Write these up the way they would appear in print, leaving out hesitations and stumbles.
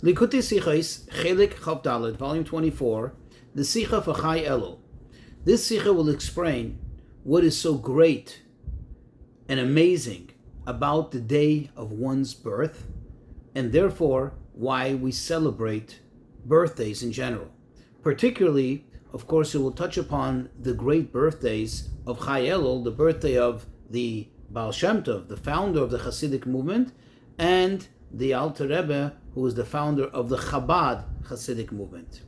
Likutei Sichos, Chelik Chav Dalet, volume 24, the Sicha for Chai Elul. This Sicha will explain what is so great and amazing about the day of one's birth, and therefore why we celebrate birthdays in general. Particularly, of course, it will touch upon the great birthdays of Chai Elul, the birthday of the Baal Shem Tov, the founder of the Hasidic movement, and the Alter Rebbe, who is the founder of the Chabad Hasidic movement.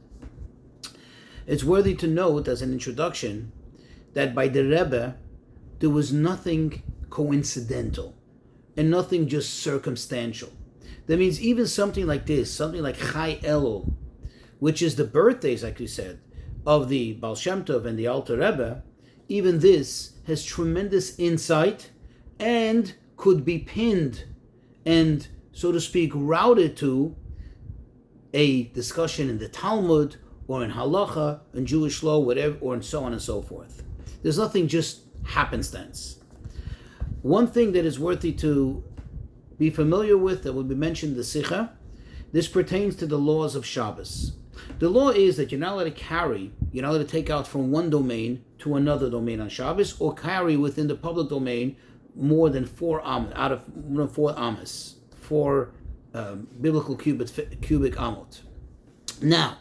It's worthy to note as an introduction that by the Rebbe, there was nothing coincidental and nothing just circumstantial. That means even something like this, something like Chai Elul, which is the birthdays, like we said, of the Baal Shem Tov and the Alter Rebbe, even this has tremendous insight and could be pinned and, so to speak, routed to a discussion in the Talmud or in Halacha, in Jewish law, whatever, or and so on and so forth. There's nothing just happenstance. One thing that is worthy to be familiar with that will be mentioned in the Sicha, this pertains to the laws of Shabbos. The law is that you're not allowed to carry, you're not allowed to take out from one domain to another domain on Shabbos, or carry within the public domain more than 4 amas, out of 4 amas, 4 biblical cubic amot. Now,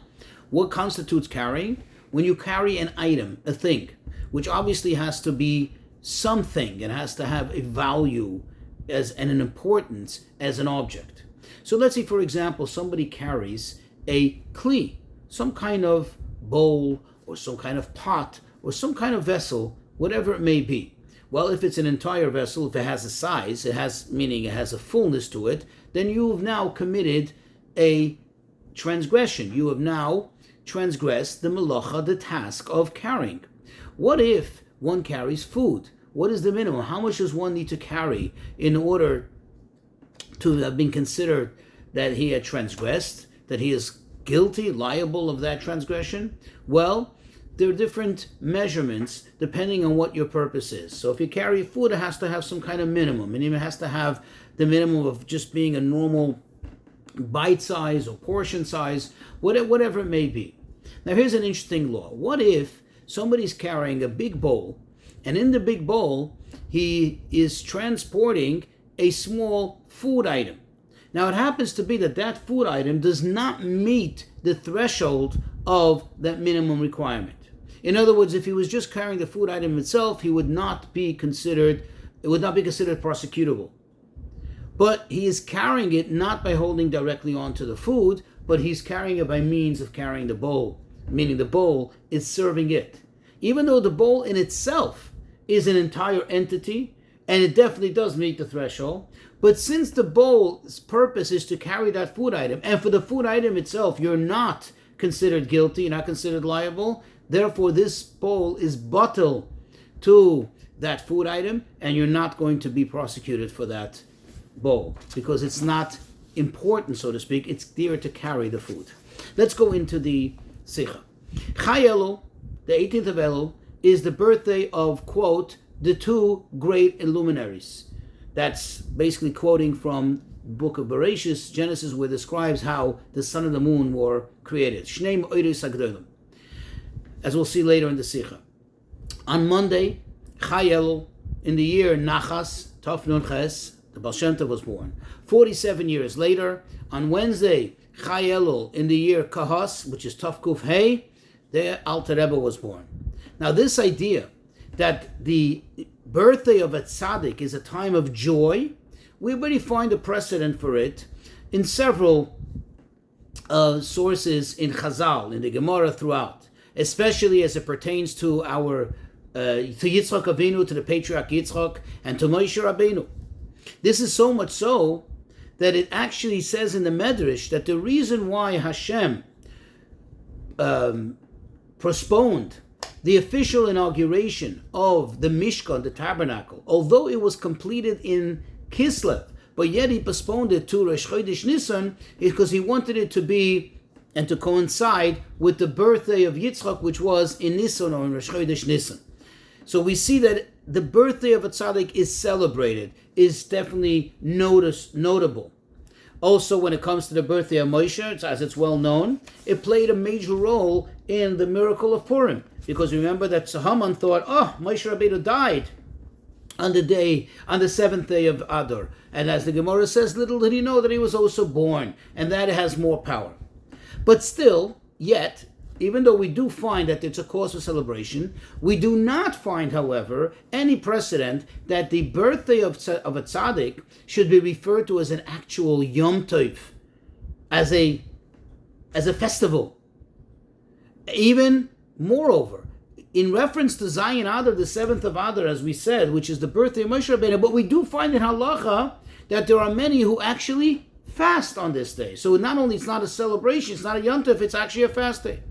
what constitutes carrying? When you carry an item, a thing, which obviously has to be something, it has to have a value and an importance as an object. So let's say, for example, somebody carries a kli, some kind of bowl or some kind of pot or some kind of vessel, whatever it may be. Well, if it's an entire vessel, if it has a size, meaning it has a fullness to it, then you have now committed a transgression. You have now transgressed the melacha, the task of carrying. What if one carries food? What is the minimum? How much does one need to carry in order to have been considered that he had transgressed, that he is guilty, liable of that transgression? Well, there are different measurements depending on what your purpose is. So if you carry food, it has to have some kind of minimum. And it has to have the minimum of just being a normal bite size or portion size, whatever it may be. Now here's an interesting law. What if somebody's carrying a big bowl, and in the big bowl, he is transporting a small food item? Now it happens to be that food item does not meet the threshold of that minimum requirement. In other words, if he was just carrying the food item itself, it would not be considered prosecutable. But he is carrying it not by holding directly onto the food, but he's carrying it by means of carrying the bowl, meaning the bowl is serving it. Even though the bowl in itself is an entire entity, and it definitely does meet the threshold, but since the bowl's purpose is to carry that food item, and for the food item itself, you're not considered guilty, you're not considered liable, therefore this bowl is batel to that food item, and you're not going to be prosecuted for that bowl, because it's not important, so to speak, it's there to carry the food. Let's go into the Sicha. Chai Elul, the 18th of Elul, is the birthday of, quote, the 2 great luminaries. That's basically quoting from the book of Bereshis, Genesis, where it describes how the sun and the moon were created. Shnei Me'oros HaGedolim, as we'll see later in the Sicha. On Monday, Chai Elul, in the year Nachas, Tov Nun Ches, the Baal Shem Tov was born. 47 years later, on Wednesday, Chai Elul, in the year Kahas, which is Tov Kuf Hey, the Alter Rebbe was born. Now this idea that the birthday of a tzaddik is a time of joy, we already find a precedent for it in several sources in Chazal, in the Gemara throughout, especially as it pertains to to Yitzchak Avinu, to the patriarch Yitzchak, and to Moshe Rabbeinu. This is so much so that it actually says in the Medrash that the reason why Hashem postponed the official inauguration of the Mishkan, the tabernacle, although it was completed in Kislev, but yet he postponed it to Rosh Chodesh Nisan, because he wanted it to be and to coincide with the birthday of Yitzchak, which was in Nisan, or in Rosh Chodesh Nisan. So we see that the birthday of a tzaddik is celebrated, is definitely notable. Also, when it comes to the birthday of Moshe, as it's well known, it played a major role in the miracle of Purim. Because remember that Haman thought, Moshe Rabbeinu died on the seventh day of Adar. And as the Gemara says, little did he know that he was also born, and that has more power. But still, yet, even though we do find that it's a cause for celebration, we do not find, however, any precedent that the birthday of a tzaddik should be referred to as an actual Yom Tov, as a festival. Even moreover, in reference to Zayin Adar, the 7th of Adar, as we said, which is the birthday of Moshe Rabbeinu, but we do find in halacha that there are many who actually fast on this day. So not only it's not a celebration, it's not a Yom Tov, it's actually a fast day.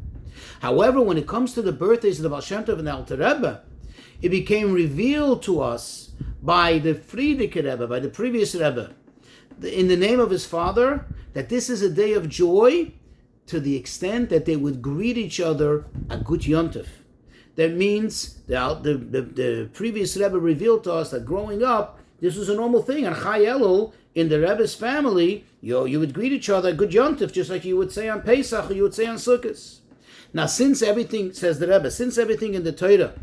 However, when it comes to the birthdays of the Baal Shem Tov and the Alter Rebbe, it became revealed to us by the Frierdiker Rebbe, by the previous Rebbe, in the name of his father, that this is a day of joy to the extent that they would greet each other a good Yom Tov. That means the previous Rebbe revealed to us that growing up, this was a normal thing. On Chai Elul, in the Rebbe's family, you would greet each other a good Yom Tov, just like you would say on Pesach or you would say on Sukkot. Now, since everything, says the Rebbe, since everything in the Torah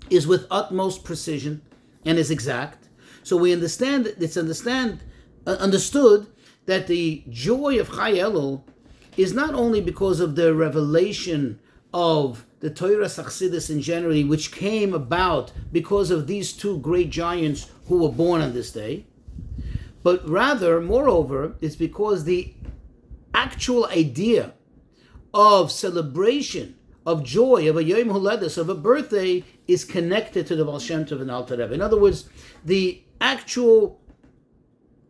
is with utmost precision and is exact, so we understood that the joy of Chai Elul is not only because of the revelation of the Torah Chassidus in general, which came about because of these two great giants who were born on this day, but rather, moreover, it's because the actual idea of celebration, of joy, of a Yom Holedus, of a birthday, is connected to the Baal Shem Tov and Alter Rebbe. In other words, the actual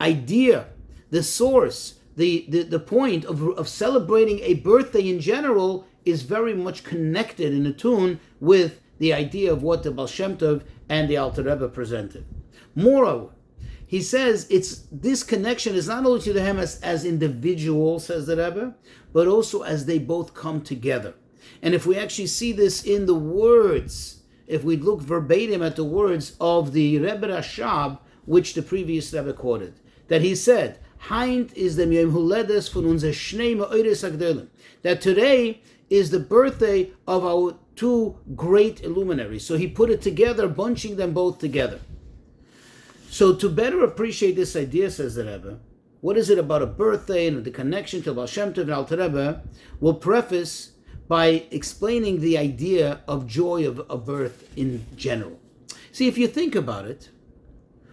idea, the source, the point of celebrating a birthday in general is very much connected in tune with the idea of what the Baal Shem Tov and the Alter Rebbe presented. Moreover, he says this connection is not only to them as individuals, says the Rebbe, but also as they both come together. And if we actually see this in the words, if we look verbatim at the words of the Rebbe Rashab, which the previous Rebbe quoted, that he said, Heint is dem Yom Huledes von unser Shnei Me'ores Agdolim, that today is the birthday of our two great illuminaries. So he put it together, bunching them both together. So to better appreciate this idea, says the Rebbe, what is it about a birthday and the connection to Baal Shem Tov and Alter Rebbe, we'll preface by explaining the idea of joy of birth in general. See, if you think about it,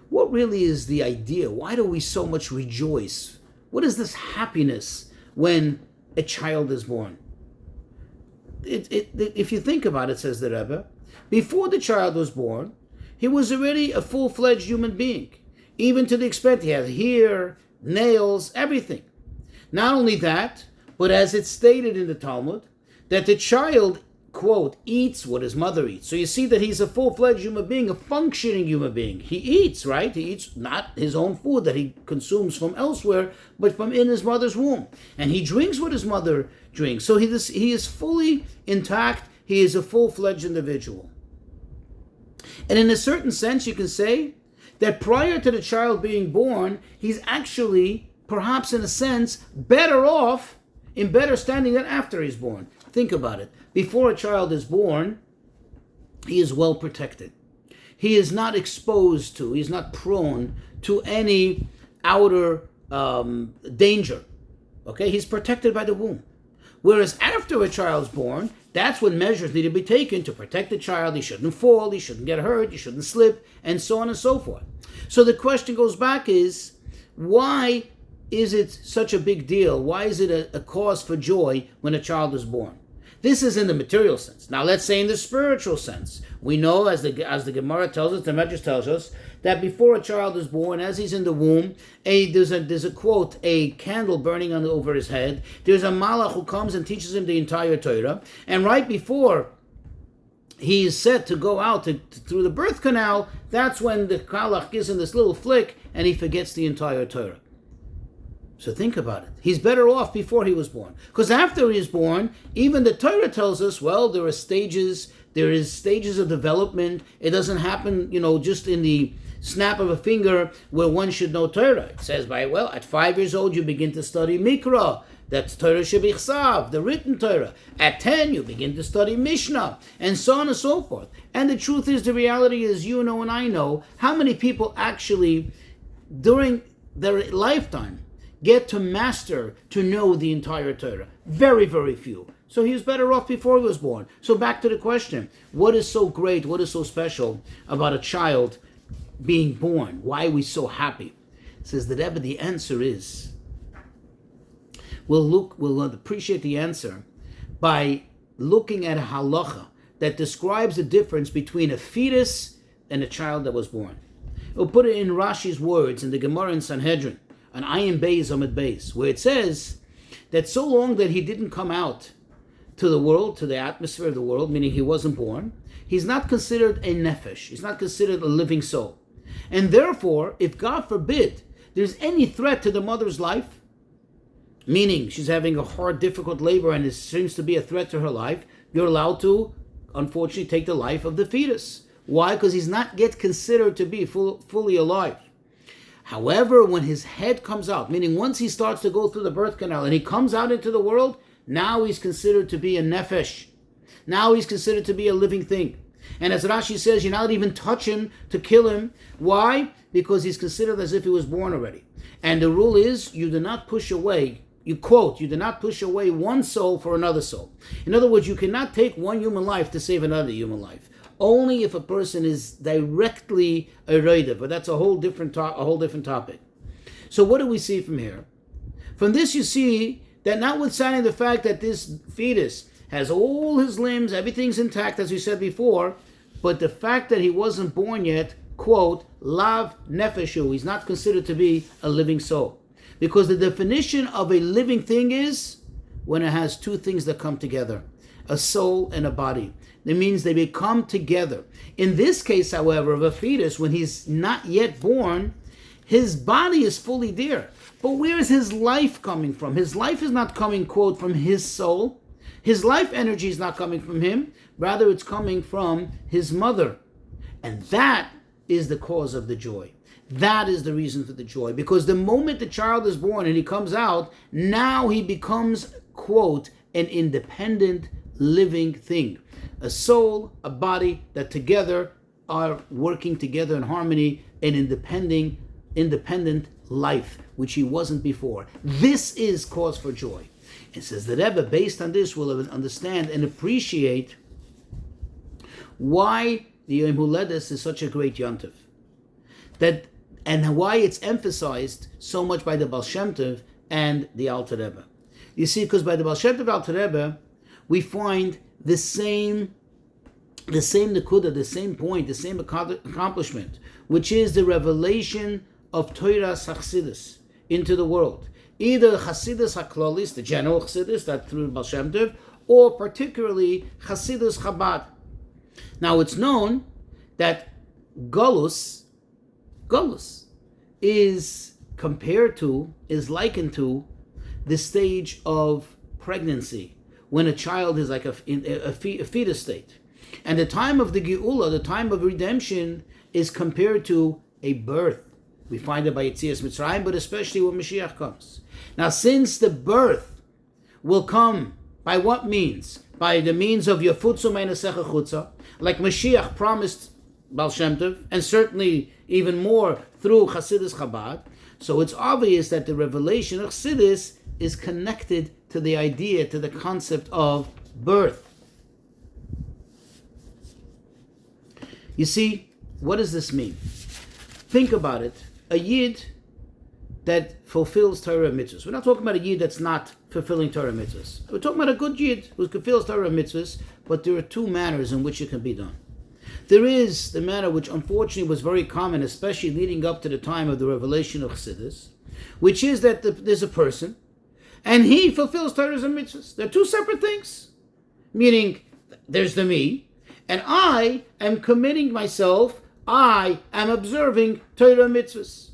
what really is the idea? Why do we so much rejoice? What is this happiness when a child is born? If you think about it, says the Rebbe, before the child was born, he was already a full-fledged human being, even to the extent he had hair, nails, everything. Not only that, but as it's stated in the Talmud, that the child, quote, eats what his mother eats. So you see that he's a full-fledged human being, a functioning human being. He eats, right? He eats not his own food that he consumes from elsewhere, but from in his mother's womb. And he drinks what his mother drinks. So he is fully intact. He is a full-fledged individual. And in a certain sense, you can say that prior to the child being born, he's actually, perhaps in a sense, better off, in better standing than after he's born. Think about it. Before a child is born, he is well protected. He is not exposed to, he's not prone to any outer danger. Okay, he's protected by the womb. Whereas after a child's born, that's when measures need to be taken to protect the child. He shouldn't fall, he shouldn't get hurt, he shouldn't slip, and so on and so forth. So the question goes back is, why is it such a big deal? Why is it a cause for joy when a child is born? This is in the material sense. Now let's say in the spiritual sense. We know, as the Gemara tells us, the Medrash tells us, that before a child is born, as he's in the womb, there's a quote, a candle burning over his head. There's a malach who comes and teaches him the entire Torah. And right before he is set to go out through the birth canal, that's when the malach gives him this little flick and he forgets the entire Torah. So think about it. He's better off before he was born. Because after he is born, even the Torah tells us, well, there is stages of development. It doesn't happen, just in the snap of a finger where one should know Torah. It says at 5 years old you begin to study Mikra. That's Torah Shebichsav, the written Torah. At 10 you begin to study Mishnah, and so on and so forth. And the truth is, the reality is, you know and I know, how many people actually, during their lifetime, get to master, to know the entire Torah? Very, very few. So he was better off before he was born. So back to the question, what is so great, what is so special about a child being born? Why are we so happy? It says the Rebbe, the answer is, we'll appreciate the answer by looking at a halacha that describes the difference between a fetus and a child that was born. We'll put it in Rashi's words in the Gemara in Sanhedrin, on Ayin Beis Amud Beis, where it says that so long that he didn't come out to the world, to the atmosphere of the world, meaning he wasn't born, he's not considered a nefesh, he's not considered a living soul. And therefore, if God forbid there's any threat to the mother's life, meaning she's having a hard, difficult labor and it seems to be a threat to her life, you're allowed to, unfortunately, take the life of the fetus. Why? Because he's not yet considered to be fully alive. However, when his head comes out, meaning once he starts to go through the birth canal and he comes out into the world, now he's considered to be a nefesh. Now he's considered to be a living thing. And as Rashi says, you're not even touch him to kill him. Why? Because he's considered as if he was born already. And the rule is, you do not push away, you do not push away one soul for another soul. In other words, you cannot take one human life to save another human life. Only if a person is directly a reidah, but that's a whole different topic. So what do we see from here? From this you see that notwithstanding the fact that this fetus has all his limbs, everything's intact, as we said before, but the fact that he wasn't born yet, quote, lav nefeshu, he's not considered to be a living soul. Because the definition of a living thing is when it has two things that come together, a soul and a body. That means they become together. In this case, however, of a fetus, when he's not yet born, his body is fully there. But where is his life coming from? His life is not coming, quote, from his soul. His life energy is not coming from him. Rather, it's coming from his mother. And that is the cause of the joy. That is the reason for the joy. Because the moment the child is born and he comes out, now he becomes, quote, an independent living thing. A soul, a body that together are working together in harmony, an independent life, which he wasn't before. This is cause for joy. It says the Rebbe, based on this, will understand and appreciate why the Yom Huledes is such a great yontif. And why it's emphasized so much by the Baal Shem Tov and the Alter Rebbe. You see, because by the Baal Shem Tov and Alter Rebbe, we find the same nekuda, the same point, the same accomplishment, which is the revelation of Torah Chassidus into the world. Either Chassidus HaKlolis, the general Chassidus, that through Baal Shem Tov, or particularly Chassidus Chabad. Now it's known that Golus is likened to the stage of pregnancy, when a child is like in a fetus state. And the time of the Geula, the time of redemption, is compared to a birth. We find it by Yetzias Mitzrayim, but especially when Mashiach comes. Now, since the birth will come by what means? By the means of Yafutzu Meinasecha Chutza, like Mashiach promised Baal Shem Tov, and certainly even more through Chassidus Chabad. So it's obvious that the revelation of Chassidus is connected to the idea, to the concept of birth. You see, what does this mean? Think about it. A Yid that fulfills Torah mitzvahs. We're not talking about a Yid that's not fulfilling Torah mitzvahs. We're talking about a good Yid who fulfills Torah mitzvahs, but there are two manners in which it can be done. There is the manner which unfortunately was very common, especially leading up to the time of the revelation of Chassidus, which is that there's a person, and he fulfills Torahs and mitzvahs. They're two separate things. Meaning, there's the me, and I am committing myself, I am observing Torah mitzvahs.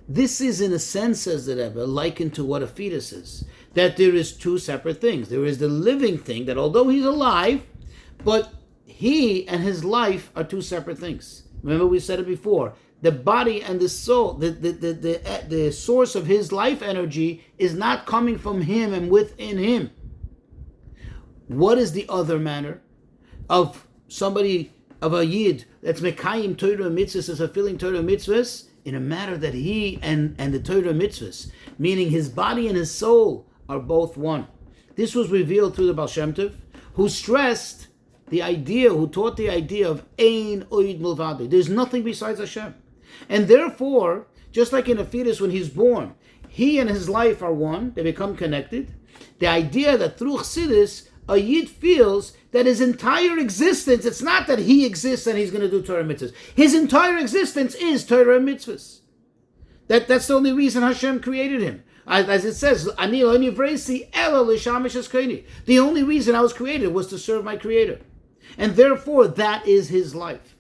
This is, in a sense, says the Rebbe, likened to what a fetus is. That there is two separate things. There is the living thing, that although he's alive, but he and his life are two separate things. Remember we said it before. The body and the soul, the source of his life energy is not coming from him and within him. What is the other manner of somebody, of a yid that's mekayim Torah mitzvahs, is fulfilling Torah mitzvahs in a matter that he and the Torah mitzvahs, meaning his body and his soul, are both one. This was revealed through the Baal Shem Tov, who stressed the idea, who taught the idea of Ein Oid Milvado. There's nothing besides Hashem. And therefore, just like in a fetus when he's born, he and his life are one, they become connected. The idea that through Chassidus, a Yid feels that his entire existence, it's not that he exists and he's going to do Torah mitzvahs. His entire existence is Torah mitzvahs. That's the only reason Hashem created him. As it says, the only reason I was created was to serve my Creator. And therefore, that is his life.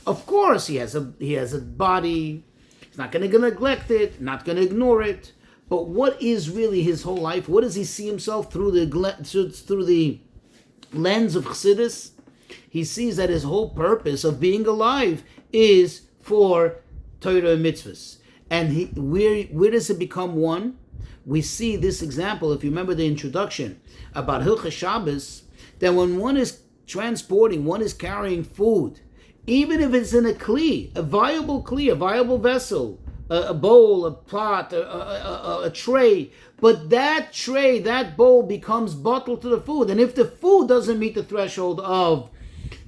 Of course, he has a body. He's not going to neglect it, not going to ignore it. But what is really his whole life? What does he see himself through the lens of Chassidus? He sees that his whole purpose of being alive is for Torah mitzvahs. And where does it become one? We see this example, if you remember the introduction about Hilchos Shabbos, that when one is transporting, one is carrying food, even if it's in a kli, a viable vessel, a bowl, a pot, a tray, but that tray, that bowl becomes bottled to the food. And if the food doesn't meet the threshold of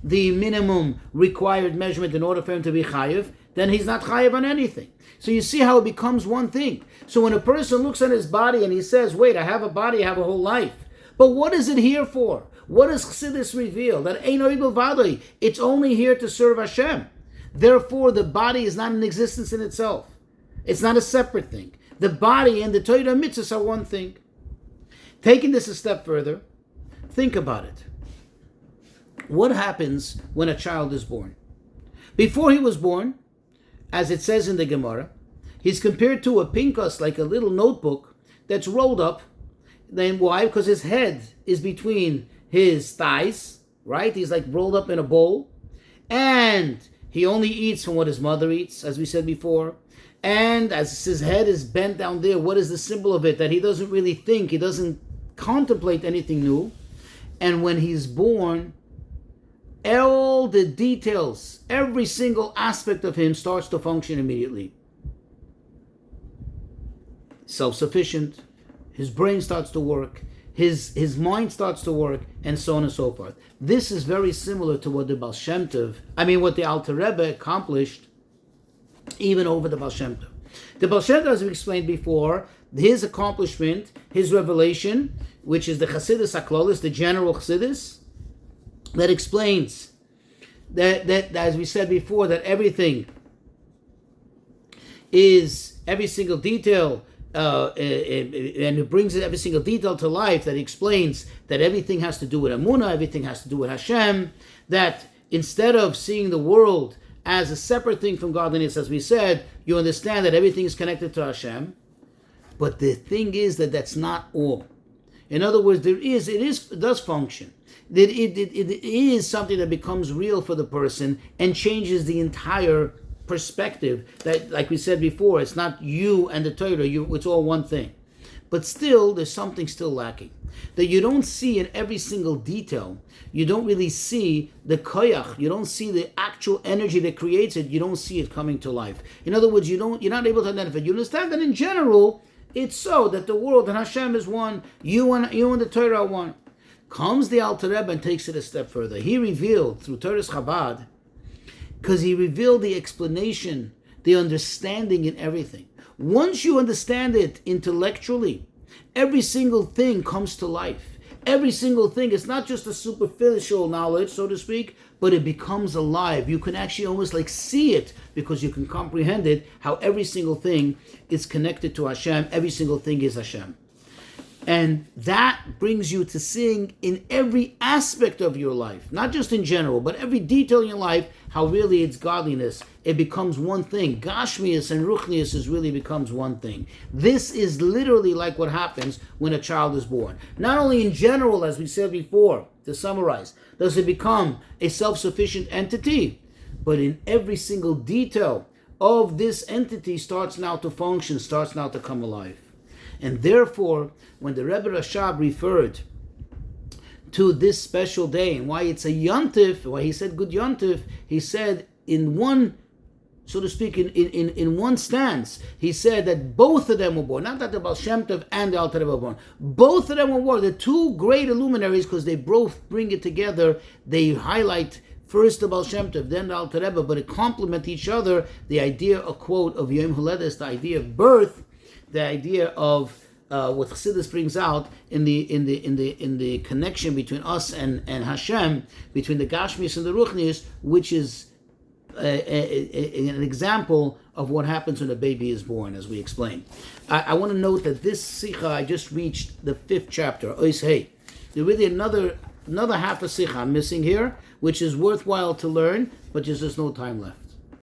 the minimum required measurement in order for him to be chayiv, then he's not chayiv on anything. So you see how it becomes one thing. So when a person looks at his body and he says, wait, I have a body, I have a whole life. But what is it here for? What does Chassidus reveal? That Ein Oid Milvado, it's only here to serve Hashem. Therefore, the body is not an existence in itself. It's not a separate thing. The body and the Torah mitzvahs are one thing. Taking this a step further, think about it. What happens when a child is born? Before he was born, as it says in the Gemara, he's compared to a pinkas, like a little notebook that's rolled up. Then why? Because his head is between his thighs, right? He's like rolled up in a bowl. And he only eats from what his mother eats, as we said before. And as his head is bent down there, what is the symbol of it? That he doesn't really think, he doesn't contemplate anything new. And when he's born, all the details, every single aspect of him starts to function immediately. Self-sufficient, his brain starts to work, his mind starts to work, and so on and so forth. This is very similar to what the Baal Shem Tov, what the Alter Rebbe accomplished even over the Baal Shem Tov. The Baal Shem Tov, as we explained before, his accomplishment, his revelation, which is the Chassidus HaKlolis, the general Chassidus, that explains that as we said before, that everything is, every single detail, and it brings every single detail to life, that explains that everything has to do with Amunah, everything has to do with Hashem, that instead of seeing the world as a separate thing from godliness, as we said, you understand that everything is connected to Hashem. But the thing is that that's not all. In other words, it does function. That it is something that becomes real for the person and changes the entire perspective. That, like we said before, it's not you and the Torah, it's all one thing. But still, there's something still lacking. That you don't see in every single detail. You don't really see the koyach. You don't see the actual energy that creates it. You don't see it coming to life. In other words, you're not able to identify. You understand that in general, it's so that the world and Hashem is one. You and the Torah are one. Comes the Alter Rebbe and takes it a step further. He revealed through Torah's Chabad, because he revealed the explanation, the understanding in everything. Once you understand it intellectually, every single thing comes to life. Every single thing, it's not just a superficial knowledge, so to speak, but it becomes alive. You can actually almost like see it, because you can comprehend it, how every single thing is connected to Hashem. Every single thing is Hashem. And that brings you to seeing in every aspect of your life, not just in general, but every detail in your life, how really it's godliness. It becomes one thing. Gashmius and Ruchnius really becomes one thing. This is literally like what happens when a child is born. Not only in general, as we said before, to summarize, does it become a self-sufficient entity, but in every single detail of this entity starts now to function, starts now to come alive. And therefore, when the Rebbe Rashab referred to this special day and why it's a yontif, why he said good yontif, he said in one, so to speak, in one stance, he said that both of them were born. Not that the Baal Shem Tov and the Alter Rebbe were born. Both of them were born. The two great luminaries, because they both bring it together. They highlight first the Baal Shem Tov, then the Alter Rebbe, but it complement each other. The idea, a quote of Yom Holedes, the idea of birth, the idea of what Chassidus brings out in the connection between us and Hashem, between the Gashmius and the Ruchnius, which is an example of what happens when a baby is born, as we explained. I want to note that this Sicha, I just reached the 5th chapter, Ois Hey. There's really another half a Sicha I'm missing here, which is worthwhile to learn, but just there's no time left.